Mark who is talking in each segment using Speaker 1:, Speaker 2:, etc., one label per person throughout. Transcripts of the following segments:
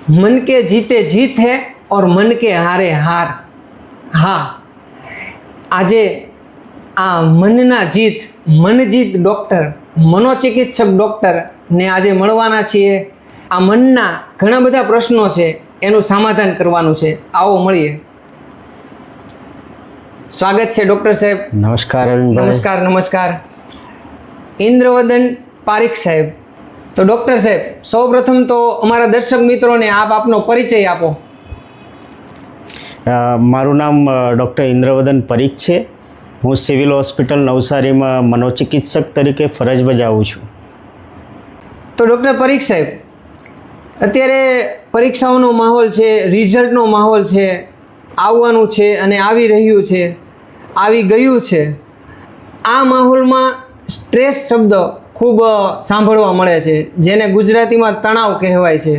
Speaker 1: मन के जीते जीत है और मन के हारे हार। हाँ, આજે આ મનના જીત મનજીત ડૉક્ટર મનોચિકિત્સક ડૉક્ટરને આજે મળવાના છીએ। આ મનના ઘણા બધા પ્રશ્નો છે, એનું સમાધાન કરવાનું છે। આવો મળીએ। સ્વાગત છે ડૉક્ટર સાહેબ।
Speaker 2: નમસ્કાર અરવિંદભાઈ।
Speaker 1: નમસ્કાર નમસ્કાર। ઇન્દ્રવદન પારીખ સાહેબ, તો ડૉક્ટર સાહેબ સૌપ્રથમ તો અમારા દર્શક મિત્રોને આપ આપનો પરિચય આપો।
Speaker 2: મારું નામ ડૉક્ટર ઇન્દ્રવદન પરીખ છે। હું સિવિલ હોસ્પિટલ નવસારીમાં મનોચિકિત્સક તરીકે ફરજ બજાવું છું।
Speaker 1: તો ડૉક્ટર પરીખ સાહેબ, અત્યારે પરીક્ષાઓનો માહોલ છે, રિઝલ્ટનો માહોલ છે, આવવાનું છે અને આવી રહ્યું છે, આવી ગયું છે। આ માહોલમાં સ્ટ્રેસ શબ્દ ખૂબ સાંભળવા મળે છે, જેને ગુજરાતીમાં તણાવ કહેવાય છે।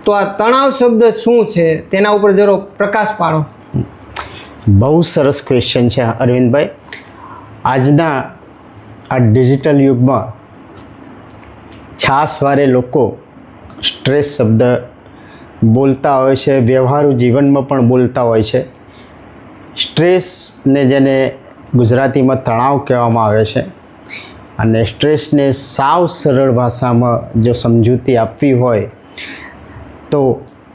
Speaker 1: તો આ તણાવ શબ્દ શું છે તેના ઉપર જરો પ્રકાશ પાડો।
Speaker 2: બહુ સરસ ક્વેશ્ચન છે અરવિંદભાઈ। આજના આ ડિજિટલ યુગમાં છાસવારે લોકો સ્ટ્રેસ શબ્દ બોલતા હોય છે, વ્યવહારુ જીવનમાં પણ બોલતા હોય છે। સ્ટ્રેસને જેને ગુજરાતીમાં તણાવ કહેવામાં આવે છે, અને સ્ટ્રેસને સાવ સરળ ભાષામાં જો સમજૂતી આપવી હોય તો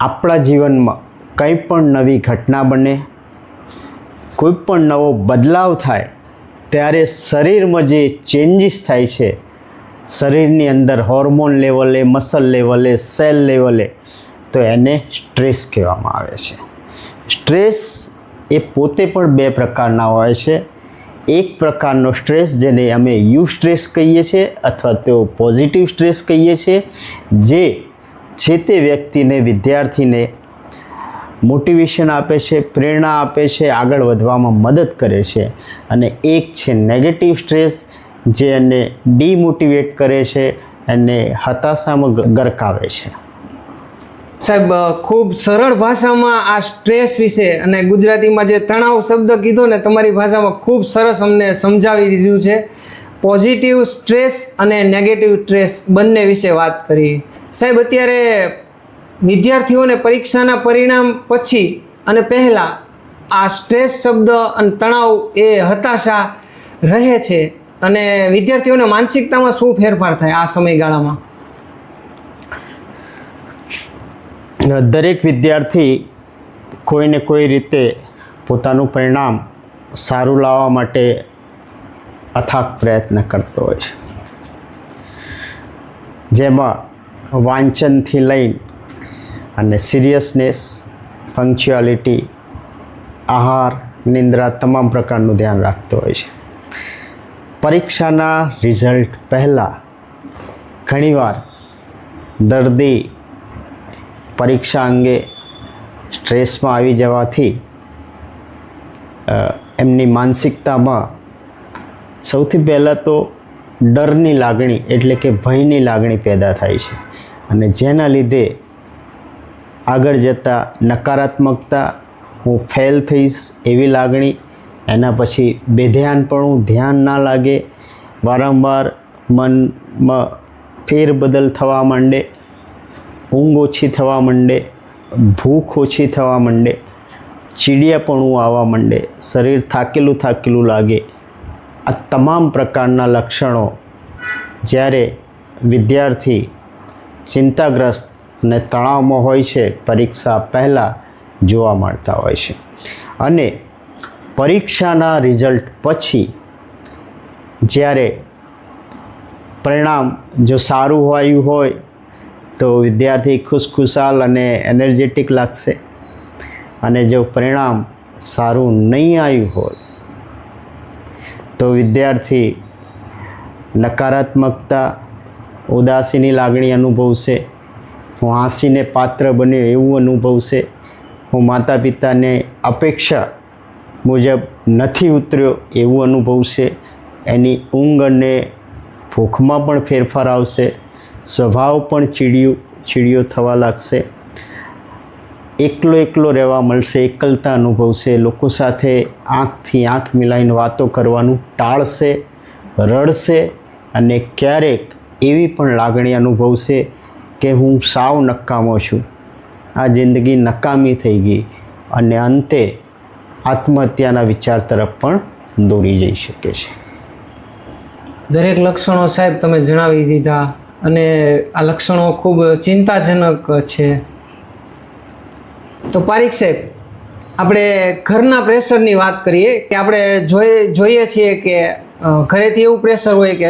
Speaker 2: આપણા જીવનમાં કંઈ પણ નવી ઘટના બને, કોઈ પણ નવો બદલાવ થાય ત્યારે શરીરમાં જે ચેન્જીસ થાય છે, શરીરની અંદર હોર્મોન લેવલે, મસલ લેવલે, સેલ લેવલે, તો એને સ્ટ્રેસ કહેવામાં આવે છે। સ્ટ્રેસ એ પોતે પણ બે પ્રકારના હોય છે। એક પ્રકારનો સ્ટ્રેસ જેને અમે યુ સ્ટ્રેસ કહીએ છીએ અથવા તો પોઝિટિવ સ્ટ્રેસ કહીએ છીએ, જે તે વ્યક્તિને, વિદ્યાર્થીને મોટિવેશન આપે છે, પ્રેરણા આપે છે, આગળ વધવામાં મદદ કરે છે। અને એક છે નેગેટિવ સ્ટ્રેસ, જે એને ડીમોટિવેટ કરે છે, એને હતાશામાં ગરકાવે છે।
Speaker 1: સાહેબ, ખૂબ સરળ ભાષામાં આ સ્ટ્રેસ વિશે અને ગુજરાતીમાં જે તણાવ શબ્દ કીધો ને, તમારી ભાષામાં ખૂબ સરસ અમને સમજાવી દીધું છે। પોઝિટિવ સ્ટ્રેસ અને નેગેટિવ સ્ટ્રેસ બંને વિશે વાત કરી। સાહેબ, અત્યારે વિદ્યાર્થીઓને પરીક્ષાના પરિણામ પછી અને પહેલાં આ સ્ટ્રેસ શબ્દ અને તણાવ એ હતાશા રહે છે, અને વિદ્યાર્થીઓને માનસિકતામાં શું ફેરફાર થાય આ સમયગાળામાં?
Speaker 2: દરેક વિદ્યાર્થી કોઈને કોઈ રીતે પોતાનું પરિણામ સારું લાવવા માટે અથાગ પ્રયત્ન કરતો હોય છે, જેમાં વાંચનથી લઈને અને સિરિયસનેસ, પંક્ચ્યુઆલિટી, આહાર, નિંદ્રા તમામ પ્રકારનું ધ્યાન રાખતો હોય છે। પરીક્ષાના રિઝલ્ટ પહેલાં ઘણીવાર દર્દી પરીક્ષા અંગે સ્ટ્રેસમાં આવી જવાથી એમની માનસિકતામાં સૌથી પહેલાં તો ડરની લાગણી એટલે કે ભયની લાગણી પેદા થાય છે, અને જેના લીધે આગળ જતાં નકારાત્મકતા, હું ફેલ થઈશ એવી લાગણી, એના પછી બેધ્યાનપણું, ધ્યાન ના લાગે, વારંવાર મનમાં ફેરબદલ થવા માંડે, ઊંઘ ઓછી થવા માંડે, ભૂખ ઓછી થવા માંડે, ચીડિયાપણું આવવા માંડે, શરીર થાકેલું થાકેલું લાગે। આ તમામ પ્રકારના લક્ષણો જ્યારે વિદ્યાર્થી ચિંતાગ્રસ્ત અને તણાવમાં હોય છે પરીક્ષા પહેલાં જોવા મળતા હોય છે। અને પરીક્ષાના રિઝલ્ટ પછી જ્યારે પરિણામ જો સારું આવ્યું હોય તો વિદ્યાર્થી ખુશખુશાલ અને એનર્જેટિક લાગશે, અને જો પરિણામ સારું નહીં આવ્યું હોય તો વિદ્યાર્થી નકારાત્મકતા, ઉદાસીની લાગણી અનુભવશે, હું હાંસીને પાત્ર બન્યો એવું અનુભવશે, હું માતા પિતાને અપેક્ષા મુજબ નથી ઉતર્યો એવું અનુભવશે, એની ઊંઘ અને ભૂખમાં પણ ફેરફાર આવશે, સ્વભાવ પણ ચીડિયો થવા લાગશે, એકલો રહેવા મળશે, એકલતા અનુભવશે, લોકો સાથે આંખથી આંખ મિલાઈને વાતો કરવાનું ટાળશે, રડશે, અને ક્યારેક એવી પણ લાગણી અનુભવશે કે હું સાવ નકામો છું, આ જિંદગી નકામી થઈ ગઈ અને અંતે આત્મહત્યાના વિચાર તરફ પણ દોરી જઈ શકે છે.
Speaker 1: દરેક લક્ષણો સાહેબ તમે જણાવી દીધા અને આ લક્ષણો ખૂબ ચિંતાજનક છે. તો પારીખ સાહેબ, આપણે ઘરના પ્રેશરની વાત કરીએ કે આપણે જોઈએ છીએ કે ઘરેથી એવું પ્રેશર હોય કે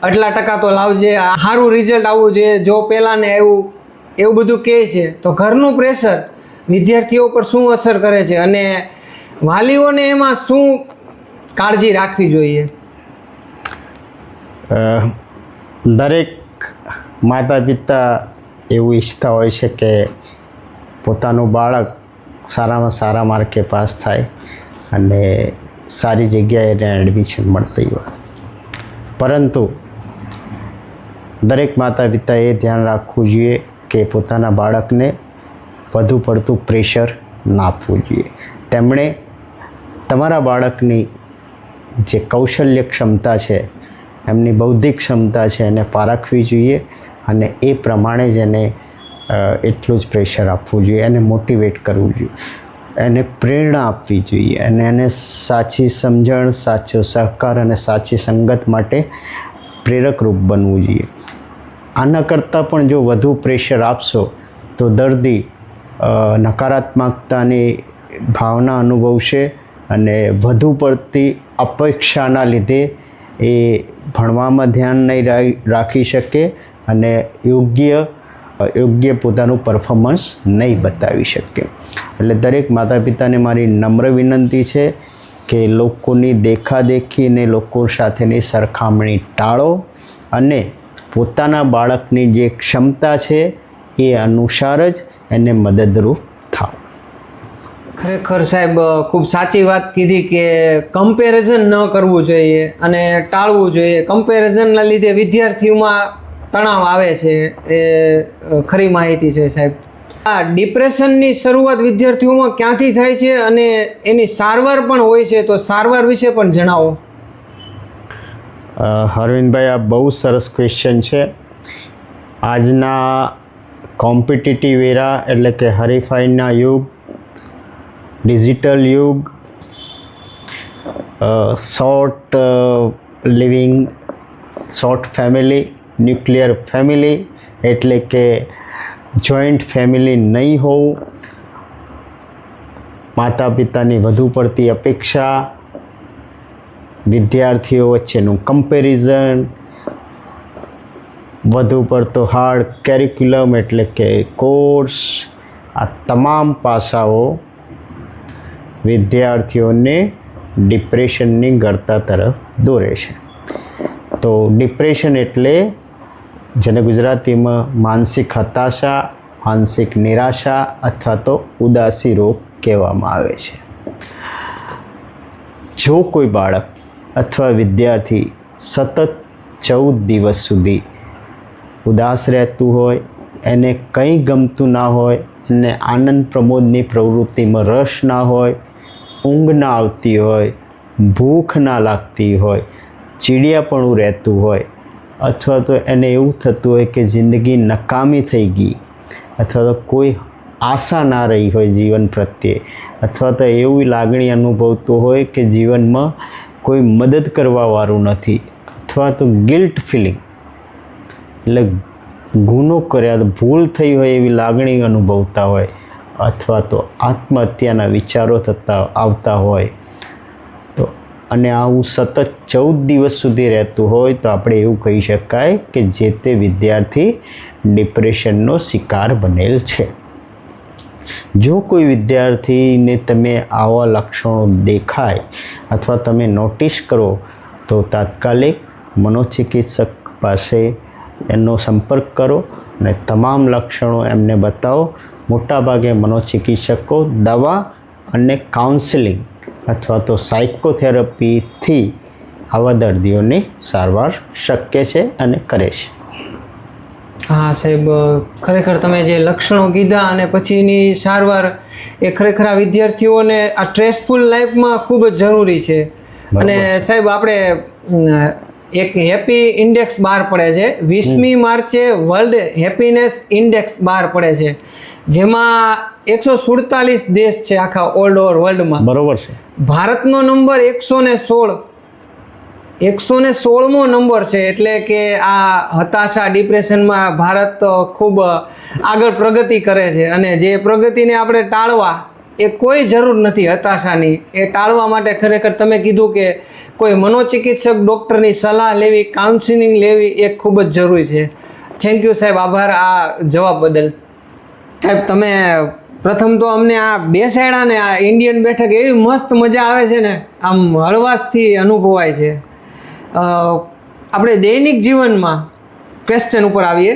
Speaker 1: આટલા ટકા તો લાવજે, સારું રિઝલ્ટ આવવું જોઈએ, જો પહેલાંને એવું બધું કહે છે. તો ઘરનું પ્રેશર વિદ્યાર્થીઓ પર શું અસર કરે છે અને વાલીઓને એમાં શું કાળજી રાખવી જોઈએ?
Speaker 2: દરેક માતા પિતા એવું ઈચ્છતા હોય છે કે પોતાનું બાળક સારામાં સારા માર્કે પાસ થાય અને સારી જગ્યાએ એને એડમિશન મળતી હોય, પરંતુ દરેક માતા પિતાએ ધ્યાન રાખવું જોઈએ કે પોતાના બાળકને વધુ પડતું પ્રેશર ના આપવું જોઈએ. તેમણે તમારા બાળકની જે કૌશલ્ય ક્ષમતા છે, એમની બૌદ્ધિક ક્ષમતા છે, એને પારખવી જોઈએ અને એ પ્રમાણે જ એને એટલું જ પ્રેશર આપવું જોઈએ, એને મોટિવેટ કરવું જોઈએ, એને પ્રેરણા આપવી જોઈએ અને એને સાચી સમજણ, સાચો સહકાર અને સાચી સંગત માટે પ્રેરકરૂપ બનવું જોઈએ. આના કરતાં પણ જો વધુ પ્રેશર આપશો તો દર્દી નકારાત્મકતાની ભાવના અનુભવશે અને વધુ પડતી અપેક્ષાના લીધે એ ભણવામાં ધ્યાન નહીં રાખી શકે અને યોગ્ય પોતાનું પરફોર્મન્સ નહીં બતાવી શકે. એટલે દરેક માતા પિતાને મારી નમ્ર વિનંતી છે કે લોકોની દેખાદેખી ને લોકો સાથેની સરખામણી ટાળો અને પોતાના બાળકની જે ક્ષમતા છે એ અનુસાર જ એને મદદરૂપ થાવ.
Speaker 1: ખરેખર સાહેબ ખૂબ સાચી વાત કીધી કે કમ્પેરિઝન ન કરવું જોઈએ અને ટાળવું જોઈએ. કમ્પેરિઝનના લીધે વિદ્યાર્થીઓમાં તણાવ આવે છે, એ ખરી માહિતી છે સાહેબ. આ ડિપ્રેશનની શરૂઆત વિદ્યાર્થીઓમાં ક્યાંથી થાય છે અને એની સારવાર પણ હોય છે, તો સારવાર વિશે પણ જણાવો.
Speaker 2: અરવિંદભાઈ, આ બહુ સરસ ક્વેશ્ચન છે. આજના કોમ્પિટિટિવ એરા એટલે કે હરીફાઈના યુગ, ડિજિટલ યુગ, short living, short family, nuclear family એટલે કે જોઈન્ટ ફેમિલી નહીં હોવું, માતા પિતાની વધુ પડતી અપેક્ષા, વિદ્યાર્થીઓ વચ્ચેનું કમ્પેરિઝન, વધુ પડતો હાર્ડ કેરિક્યુલમ એટલે કે કોર્સ, આ તમામ પાસાઓ વિદ્યાર્થીઓને ડિપ્રેશનની ગર્તા તરફ દોરે છે. તો ડિપ્રેશન એટલે જેને ગુજરાતીમાં માનસિક હતાશા, માનસિક નિરાશા અથવા તો ઉદાસી રોગ કહેવામાં આવે છે. જો કોઈ બાળક અથવા વિદ્યાર્થી સતત 14 દિવસ સુધી ઉદાસ રહેતું હોય, એને કંઈ ગમતું ના હોય, એને આનંદ પ્રમોદની પ્રવૃત્તિમાં રસ ના હોય, ઊંઘ ના આવતી હોય, ભૂખ ના લાગતી હોય, ચીડિયાપણું રહેતું હોય અથવા તો એને એવું થતું હોય કે જિંદગી નકામી થઈ ગઈ અથવા તો કોઈ આશા ના રહી હોય જીવન પ્રત્યે અથવા તો એવી લાગણી અનુભવતો હોય કે જીવનમાં કોઈ મદદ કરવાવાળું નથી અથવા તો ગિલ્ટ ફિલિંગ એટલે ગુનો કર્યા, ભૂલ થઈ હોય એવી લાગણી અનુભવતા હોય અથવા તો આત્મહત્યાના વિચારો આવતા હોય તો અને આવું સતત 14 દિવસ સુધી રહેતું હોય તો આપણે એવું કહી શકાય કે જે તે વિદ્યાર્થી ડિપ્રેશનનો શિકાર બનેલ છે. જો કોઈ વિદ્યાર્થીને તમે આવા લક્ષણો દેખાય અથવા તમે નોટિસ કરો તો તાત્કાલિક મનોચિકિત્સક પાસે એનો સંપર્ક કરો અને તમામ લક્ષણો એમને બતાવો. મોટાભાગે મનોચિકિત્સકો દવા અને કાઉન્સેલિંગ અથવા તો સાયકોથેરાપીથી આવા દર્દીઓની સારવાર શક્ય છે અને કરે છે.
Speaker 1: હા સાહેબ, ખરેખર તમે જે લક્ષણો કીધા અને પછીની સારવાર એ ખરેખર આ વિદ્યાર્થીઓને આ સ્ટ્રેસફુલ લાઈફમાં ખૂબ જ જરૂરી છે. અને સાહેબ, આપણે એક હેપી ઇન્ડેક્સ બહાર પડે છે. 20મી માર્ચે વર્લ્ડ હેપીનેસ ઇન્ડેક્સ બહાર પડે છે, જેમાં 147 દેશ છે આખા ઓલ ઓવર વર્લ્ડમાં.
Speaker 2: બરોબર છે.
Speaker 1: ભારતનો નંબર 116મો નંબર છે. એટલે કે આ હતાશા, ડિપ્રેશનમાં ભારત ખૂબ આગળ પ્રગતિ કરે છે, અને જે પ્રગતિને આપણે ટાળવા એ કોઈ જરૂર નથી હતાશાની. એ ટાળવા માટે ખરેખર તમે કીધું કે કોઈ મનોચિકિત્સક ડૉક્ટરની સલાહ લેવી, કાઉન્સિલિંગ લેવી એ ખૂબ જ જરૂરી છે. થેન્ક યુ સાહેબ, આભાર આ જવાબ બદલ. સાહેબ તમે પ્રથમ તો અમને આ બેસાડ્યા ને આ ઇન્ડિયન બેઠક એવી મસ્ત મજા આવે છે ને, આમ હળવાશથી અનુભવાય છે. આપણે દૈનિક જીવનમાં ક્વેશ્ચન ઉપર આવીએ.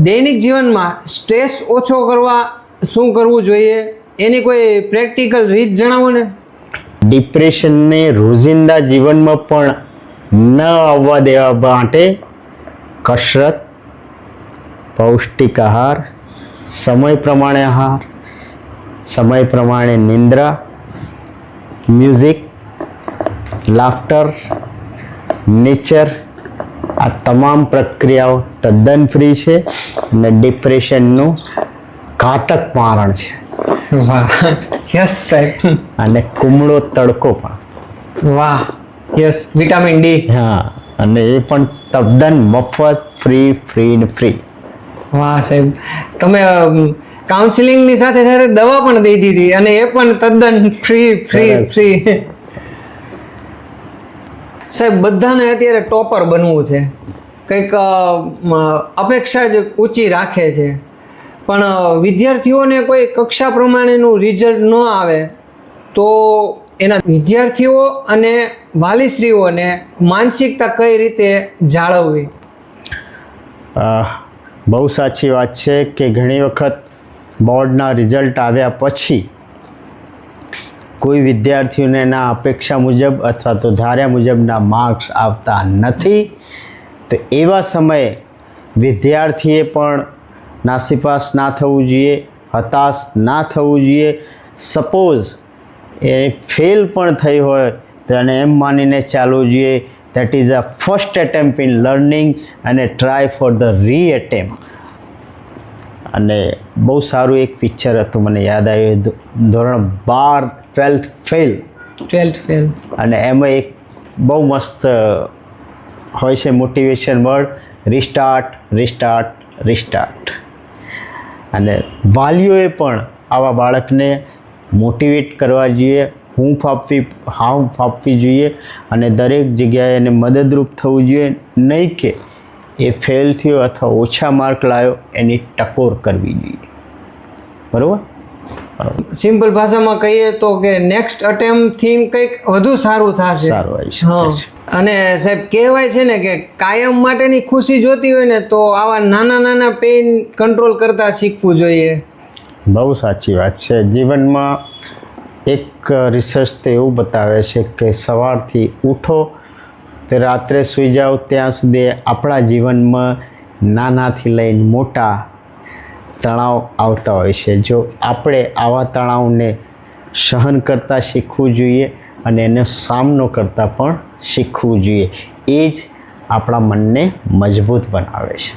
Speaker 1: દૈનિક જીવનમાં સ્ટ્રેસ ઓછો કરવા શું કરવું જોઈએ, એની કોઈ પ્રેક્ટિકલ રીત જણાવો ને.
Speaker 2: ડિપ્રેશનને રોજિંદા જીવનમાં પણ ન આવવા દેવા માટે કસરત, પૌષ્ટિક આહાર, સમય પ્રમાણે આહાર, સમય પ્રમાણે નિંદ્રા, મ્યુઝિક, લાફ્ટર, નેચર, આ તમામ પ્રક્રિયાઓ તદ્દન ફ્રી છે અને ડિપ્રેશનનું ઘાતક મારણ છે.
Speaker 1: વાહ, યસ સાહેબ.
Speaker 2: અને કુમળો તડકો પણ.
Speaker 1: વાહ, યસ, વિટામિન ડી.
Speaker 2: હા, અને એ પણ તદ્દન મફત, ફ્રી.
Speaker 1: વાહ સાહેબ, તમે કાઉન્સિલિંગની સાથે સાથે દવા પણ દઈ દીધી, અને એ પણ તદ્દન ફ્રી. સાહેબ બધાને અત્યારે ટોપર બનવું છે, કંઈક અપેક્ષા જ ઊંચી રાખે છે, પણ વિદ્યાર્થીઓને કોઈ કક્ષા પ્રમાણેનું રિઝલ્ટ ન આવે તો એના વિદ્યાર્થીઓ અને વાલીશ્રીઓને માનસિકતા કઈ રીતે જાળવવી?
Speaker 2: બહુ સાચી વાત છે કે ઘણી વખત બોર્ડના રિઝલ્ટ આવ્યા પછી કોઈ વિદ્યાર્થીઓને એના અપેક્ષા મુજબ અથવા તો ધાર્યા મુજબના માર્ક્સ આવતા નથી. તો એવા સમયે વિદ્યાર્થીએ પણ નાસીપાસ ના થવું જોઈએ, હતાશ ના થવું જોઈએ. સપોઝ એ ફેલ પણ થઈ હોય તો એને એમ માનીને ચાલવું જોઈએ that is a first attempt in learning અને ટ્રાય ફોર ધ રીએટેમ્પ. અને બહુ સારું એક પિક્ચર હતું, મને યાદ આવ્યું, ધોરણ 12 12th ફેલ, અને એમાં એક બહુ મસ્ત હોય છે મોટિવેશન વર્ડ, રિસ્ટાર્ટ. અને વાલીઓએ પણ આવા બાળકને મોટિવેટ કરવા જોઈએ, હૂંફ આપવી જોઈએ, અને દરેક જગ્યાએ એને મદદરૂપ થવું જોઈએ. નહીં કે એ ફેલ થયો અથવા ઓછા માર્ક લાવ્યો એની ટકોર કરવી જોઈએ. બરાબર.
Speaker 1: સિમ્પલ ભાષામાં કહીએ તો કે નેક્સ્ટ અટેમ્પથી કંઈક વધુ સારું થશે.
Speaker 2: સારું.
Speaker 1: અને સાહેબ કહેવાય છે ને કે કાયમ માટેની ખુશી જોતી હોય ને તો આવા નાના પેઇન કંટ્રોલ કરતા શીખવું જોઈએ.
Speaker 2: બહુ સાચી વાત છે. જીવનમાં એક રિસર્ચ તો એવું બતાવે છે કે સવારથી ઉઠો તે રાત્રે સૂઈ જાઓ ત્યાં સુધી આપણા જીવનમાં નાનાથી લઈને મોટા તણાવ આવતા હોય છે. જો આપણે આવા તણાવને સહન કરતાં શીખવું જોઈએ અને એનો સામનો કરતાં પણ શીખવું જોઈએ. એ જ આપણા મનને મજબૂત બનાવે છે.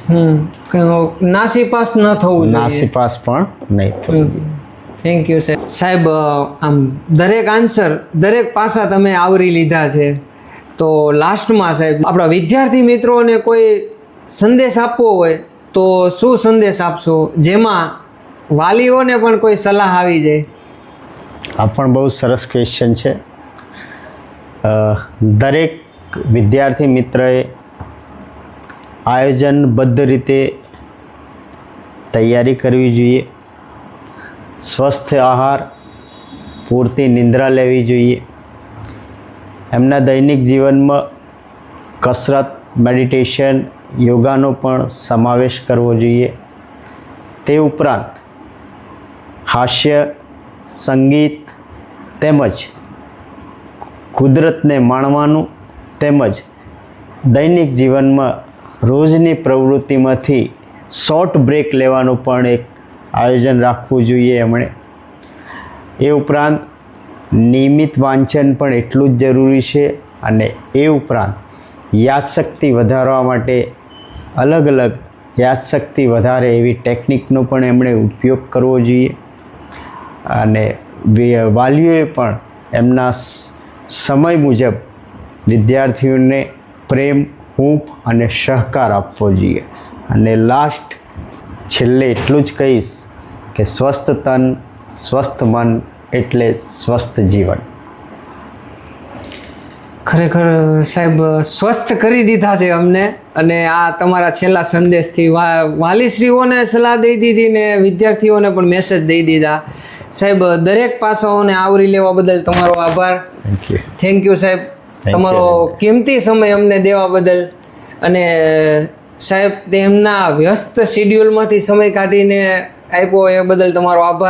Speaker 1: નાસીપાસ ન થવું જોઈએ.
Speaker 2: નાસીપાસ પણ નહીં થવું જોઈએ.
Speaker 1: થેન્ક યુ સાહેબ. આમ દરેક આન્સર, દરેક પાસા તમે આવરી લીધા છે. તો લાસ્ટમાં સાહેબ આપણા વિદ્યાર્થી મિત્રોને કોઈ સંદેશ આપવો હોય તો શું સંદેશ આપશો, જેમાં વાલીઓને પણ કોઈ સલાહ આવી જાય?
Speaker 2: આ પણ બહુ સરસ ક્વેશ્ચન છે. દરેક વિદ્યાર્થી મિત્રએ આયોજનબદ્ધ રીતે તૈયારી કરવી જોઈએ. સ્વસ્થ આહાર, પૂરતી નિંદ્રા લેવી જોઈએ. એમના દૈનિક જીવનમાં કસરત, મેડિટેશન, યોગાનો પણ સમાવેશ કરવો જોઈએ. તે ઉપરાંત હાસ્ય, સંગીત તેમજ કુદરતને માણવાનું તેમજ દૈનિક જીવનમાં રોજની પ્રવૃત્તિમાંથી શોર્ટ બ્રેક લેવાનું પણ એક આયોજન રાખવું જોઈએ એમણે. એ ઉપરાંત નિયમિત વાંચન પણ એટલું જ જરૂરી છે. અને એ ઉપરાંત યાદશક્તિ વધારવા માટે અલગ અલગ યાદશક્તિ વધારે એવી ટેકનિકનો પણ એમણે ઉપયોગ કરવો જોઈએ અને વાલીઓએ પણ એમના સમય મુજબ વિદ્યાર્થીઓને પ્રેમ હૂંફ અને સહકાર આપવો જોઈએ. અને છેલ્લે એટલું જ કહીશ કે સ્વસ્થ તન સ્વસ્થ મન એટલે સ્વસ્થ જીવન.
Speaker 1: ખરેખર સાહેબ સ્વસ્થ કરી દીધા છે અમને, અને આ તમારા છેલ્લા સંદેશથી વાલીશ્રીઓને સલાહ દઈ દીધી ને વિદ્યાર્થીઓને પણ મેસેજ દઈ દીધા. સાહેબ દરેક પાસાઓને આવરી લેવા બદલ તમારો આભાર. થેન્ક યુ સાહેબ, તમારો કિંમતી સમય અમને દેવા બદલ. અને સાહેબ તેમના વ્યસ્ત શેડ્યુલમાંથી સમય કાઢીને આપ્યો એ બદલ તમારો આભાર.